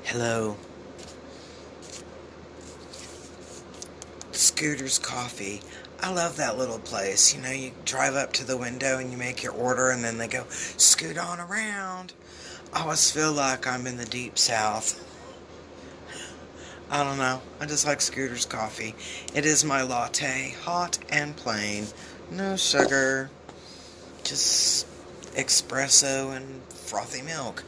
Hello. Scooter's Coffee. I love that little place. You know, you drive up to the window and you make your order and then they go, scoot on around. I always feel like I'm in the deep south. I don't know. I just like Scooter's Coffee. It is my latte, hot and plain. No sugar. Just espresso and frothy milk.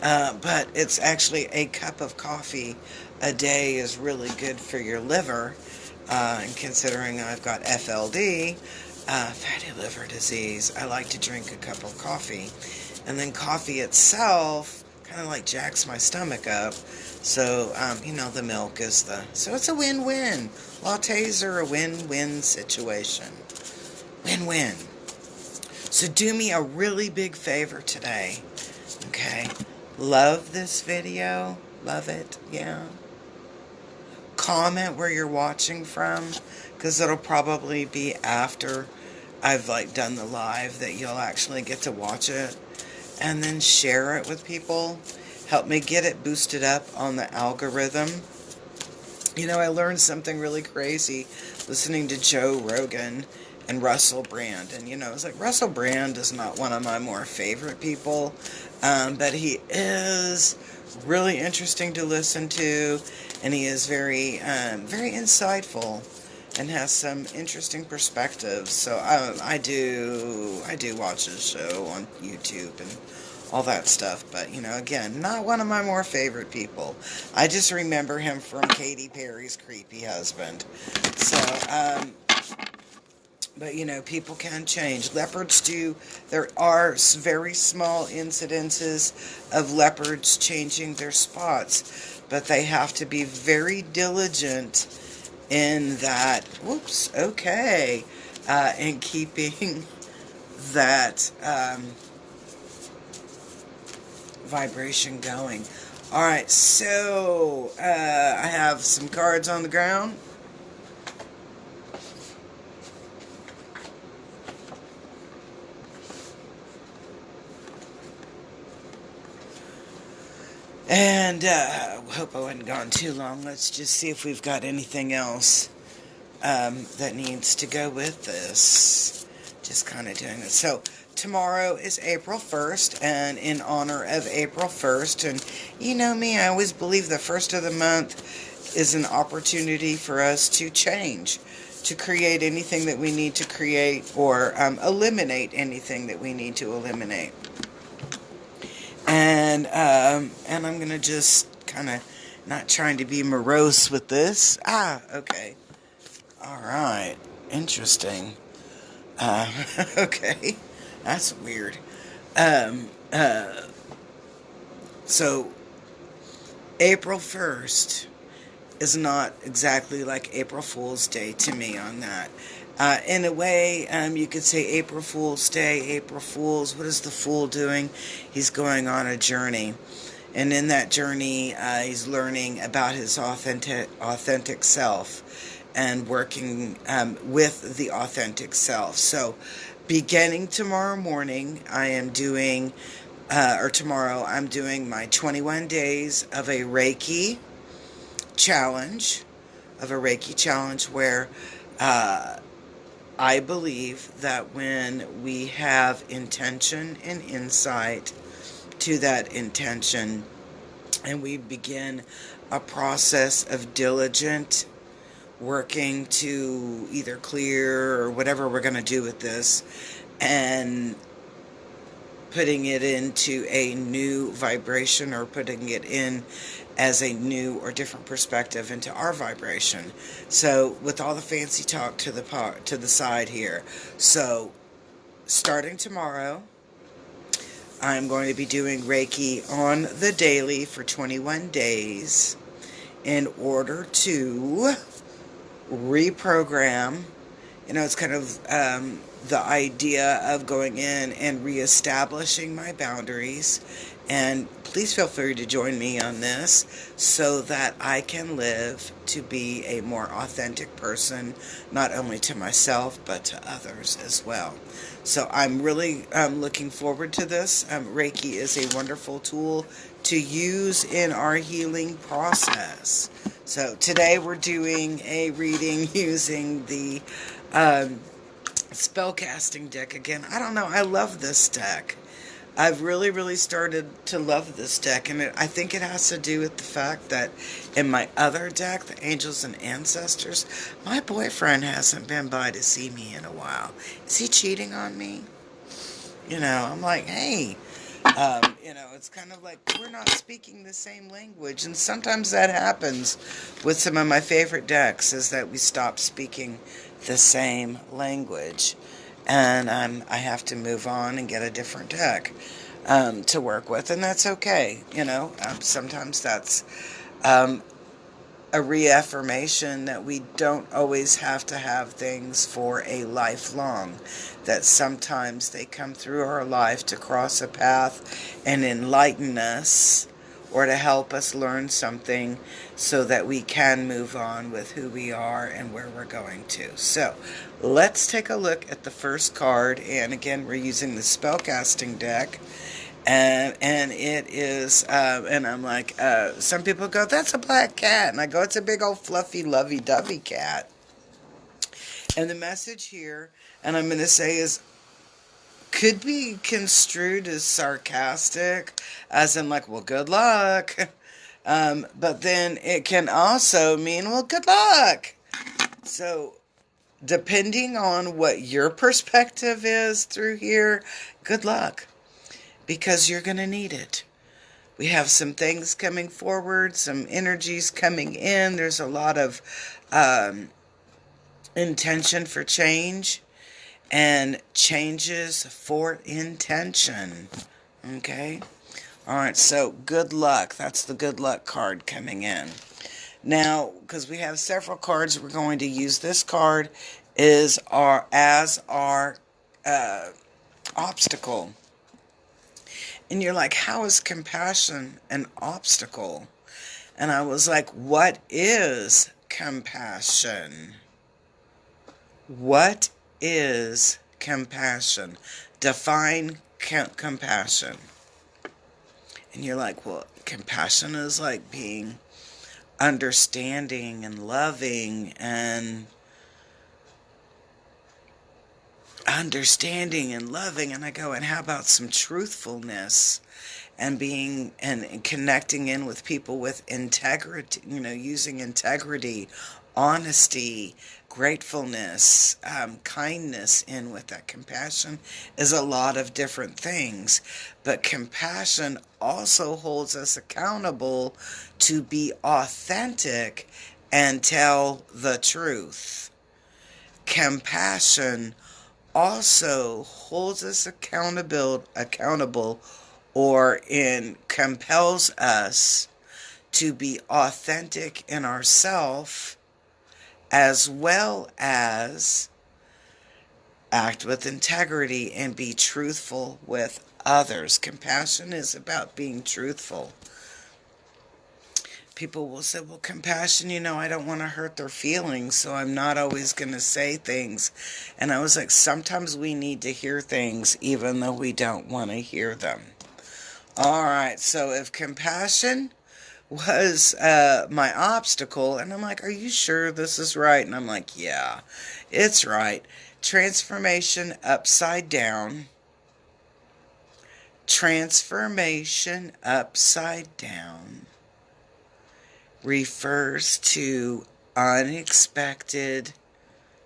But it's actually a cup of coffee a day is really good for your liver. And considering I've got FLD, fatty liver disease, I like to drink a cup of coffee. And then coffee itself kind of like jacks my stomach up. So, the milk is so it's a win-win. Lattes are a win-win situation. Win-win. So do me a really big favor today. Okay? Love this video. Love it. Yeah. Comment where you're watching from, because it'll probably be after I've done the live that you'll actually get to watch it. And then share it with people. Help me get it boosted up on the algorithm. You know, I learned something really crazy listening to Joe Rogan and Russell Brand. And, it's like Russell Brand is not one of my more favorite people, but he is really interesting to listen to, and he is very, very insightful and has some interesting perspectives. So I do watch his show on YouTube and all that stuff. But, again, not one of my more favorite people. I just remember him from Katy Perry's Creepy Husband. So, but, people can change. Leopards do. There are very small incidences of leopards changing their spots. But they have to be very diligent in that, in keeping that vibration going. Alright, so I have some cards on the ground. And hope I wasn't gone too long. Let's just see if we've got anything else that needs to go with this. Just kind of doing this. So tomorrow is April 1st, and in honor of April 1st, and you know me, I always believe the first of the month is an opportunity for us to change, to create anything that we need to create, or eliminate anything that we need to eliminate. And I'm going to just kind of not trying to be morose with this. Okay. All right. Interesting. Okay. That's weird. So, April 1st is not exactly like April Fool's Day to me on that. In a way, you could say April Fool's Day, April Fool's. What is the fool doing? He's going on a journey. And in that journey, he's learning about his authentic self and working with the authentic self. So, beginning tomorrow morning, I'm doing my 21 days of a Reiki challenge, where I believe that when we have intention and insight to that intention, and we begin a process of diligent working to either clear or whatever we're going to do with this, and putting it into a new vibration, or putting it in as a new or different perspective into our vibration. So with all the fancy talk to the side here. So starting tomorrow, I'm going to be doing Reiki on the daily for 21 days in order to reprogram. It's kind of the idea of going in and reestablishing my boundaries. And please feel free to join me on this so that I can live to be a more authentic person, not only to myself, but to others as well. So I'm really looking forward to this. Reiki is a wonderful tool to use in our healing process. So today we're doing a reading using the spellcasting deck again. I don't know, I love this deck. I've really started to love this deck, and I think it has to do with the fact that in my other deck, the Angels and Ancestors, my boyfriend hasn't been by to see me in a while. Is he cheating on me? I'm like, hey, it's kind of like we're not speaking the same language, and sometimes that happens with some of my favorite decks, is that we stop speaking the same language, and I have to move on and get a different deck to work with, and that's okay. Sometimes that's a reaffirmation that we don't always have to have things for a lifelong, that sometimes they come through our life to cross a path and enlighten us, or to help us learn something so that we can move on with who we are and where we're going to. So let's take a look at the first card, and again we're using the spellcasting deck. And it is, and I'm like, some people go, that's a black cat. And I go, it's a big old fluffy, lovey-dovey cat. And the message here, and I'm going to say, is could be construed as sarcastic, as in like, well, good luck. But then it can also mean, well, good luck. So depending on what your perspective is through here, good luck. Because you're going to need it. We have some things coming forward, some energies coming in. There's a lot of intention for change and changes for intention. Okay? All right, so good luck. That's the good luck card coming in. Now, because we have several cards, we're going to use this card as our obstacle. And you're like, how is compassion an obstacle? And I was like, what is compassion? What is compassion? Define compassion. And you're like, well, compassion is like being understanding and loving and and I go, and how about some truthfulness and being and connecting in with people with integrity, using integrity, honesty, gratefulness, kindness in with that. Compassion is a lot of different things, but compassion also holds us accountable to be authentic and tell the truth. Compassion also holds us accountable or compels us to be authentic in ourselves, as well as act with integrity and be truthful with others. Compassion is about being truthful. People will say, well, compassion, I don't want to hurt their feelings, so I'm not always going to say things. And I was like, sometimes we need to hear things even though we don't want to hear them. All right, so if compassion was my obstacle, and I'm like, are you sure this is right? And I'm like, yeah, it's right. Transformation upside down. Transformation upside down refers to unexpected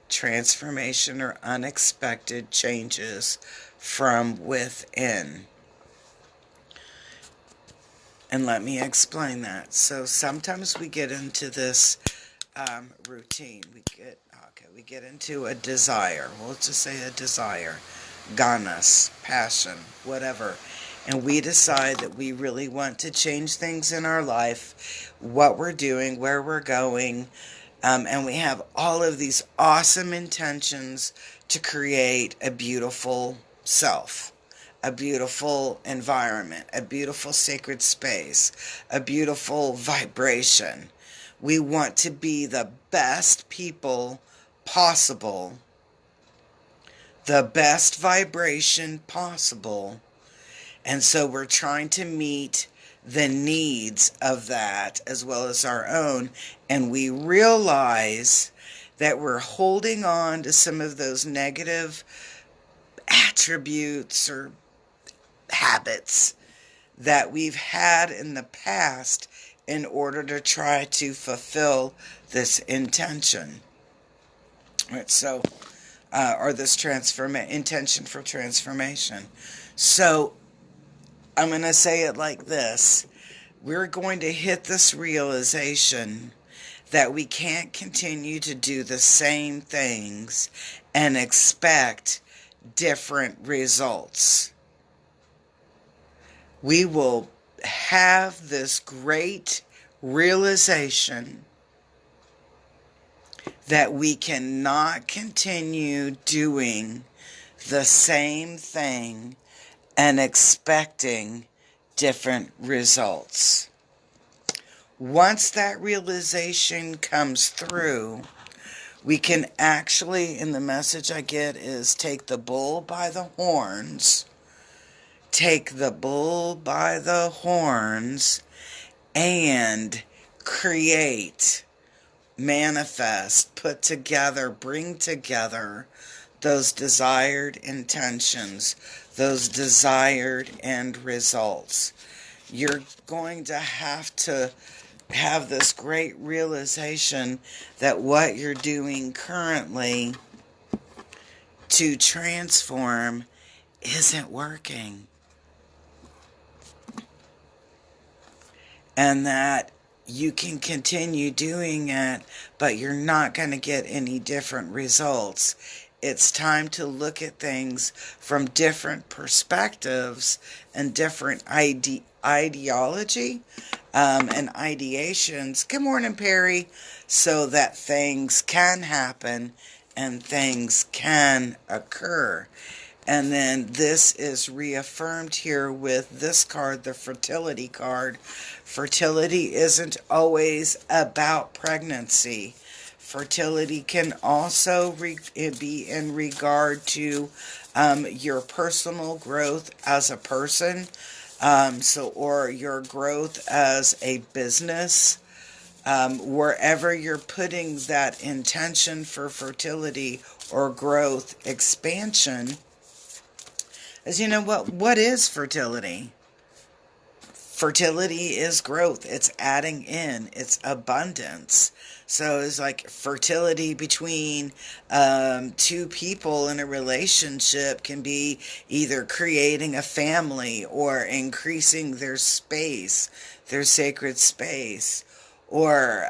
transformation or unexpected changes from within. And let me explain that. So sometimes we get into this routine. We get into a desire. Well, let's just say a desire. Ganas, passion, whatever. And we decide that we really want to change things in our life, what we're doing, where we're going, and we have all of these awesome intentions to create a beautiful self, a beautiful environment, a beautiful sacred space, a beautiful vibration. We want to be the best people possible, the best vibration possible. And so we're trying to meet the needs of that as well as our own, and we realize that we're holding on to some of those negative attributes or habits that we've had in the past in order to try to fulfill this intention. Right, so, or this intention for transformation. So, I'm going to say it like this. We're going to hit this realization that we can't continue to do the same things and expect different results. We will have this great realization that we cannot continue doing the same thing and expecting different results. Once that realization comes through, we can actually, and the message I get is take the bull by the horns, and create, manifest, put together, bring together those desired intentions, those desired end results. You're going to have this great realization that what you're doing currently to transform isn't working. And that you can continue doing it, but you're not going to get any different results. It's time to look at things from different perspectives and different ideology and ideations. Good morning, Perry. So that things can happen and things can occur. And then this is reaffirmed here with this card, the fertility card. Fertility isn't always about pregnancy. Fertility can also be in regard to your personal growth as a person, or your growth as a business. Wherever you're putting that intention for fertility or growth, expansion. As you know, what is fertility? Fertility is growth. It's adding in. It's abundance. So it's like fertility between two people in a relationship can be either creating a family or increasing their space, their sacred space, or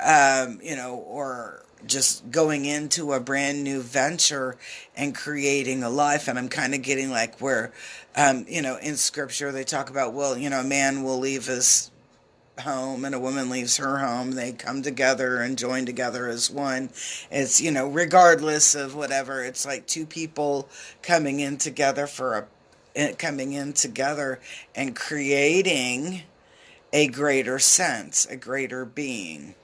or just going into a brand new venture and creating a life. And I'm kind of getting like where, in scripture they talk about, a man will leave his home and a woman leaves her home. They come together and join together as one. It's, regardless of whatever, it's like two people coming in together and creating a greater sense, a greater being.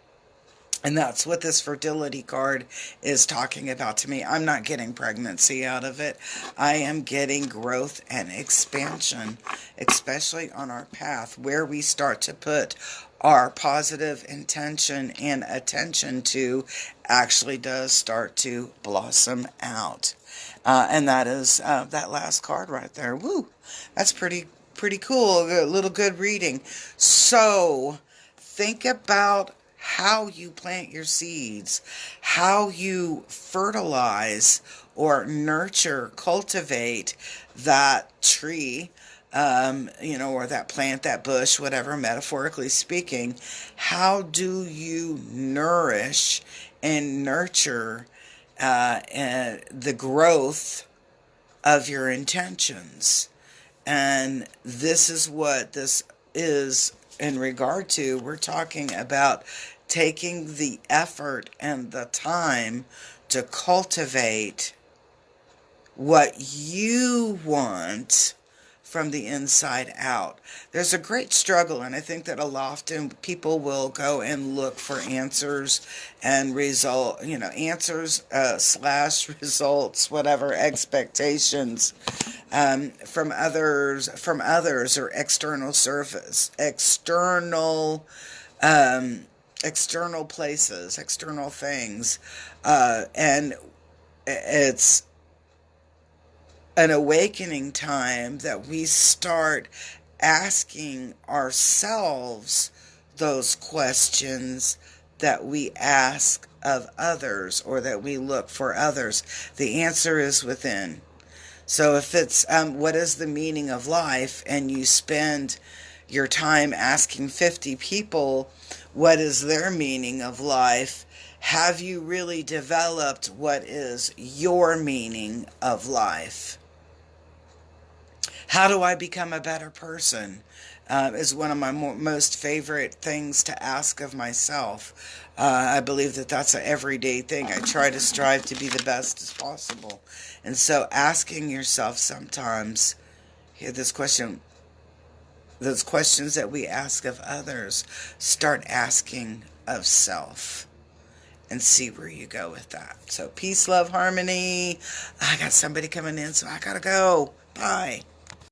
And that's what this fertility card is talking about to me. I'm not getting pregnancy out of it. I am getting growth and expansion, especially on our path where we start to put our positive intention and attention to actually does start to blossom out. And that is that last card right there. Woo! That's pretty cool. A little good reading. So think about how you plant your seeds, how you fertilize or nurture, cultivate that tree, or that plant, that bush, whatever, metaphorically speaking. How do you nourish and nurture the growth of your intentions? And this is what this is in regard to. We're talking about taking the effort and the time to cultivate what you want from the inside out. There's a great struggle, and I think that a lot often people will go and look for answers and answers slash results, whatever, expectations from others or external surface, external places, external things, and it's an awakening time that we start asking ourselves those questions that we ask of others or that we look for others. The answer is within. So if it's what is the meaning of life, and you spend your time asking 50 people what is their meaning of life, have you really developed what is your meaning of life? How do I become a better person? Is one of my most favorite things to ask of myself. I believe that that's an everyday thing. I try to strive to be the best as possible. And so asking yourself sometimes, hear this question, those questions that we ask of others, start asking of self and see where you go with that. So peace, love, harmony. I got somebody coming in, so I gotta go. Bye.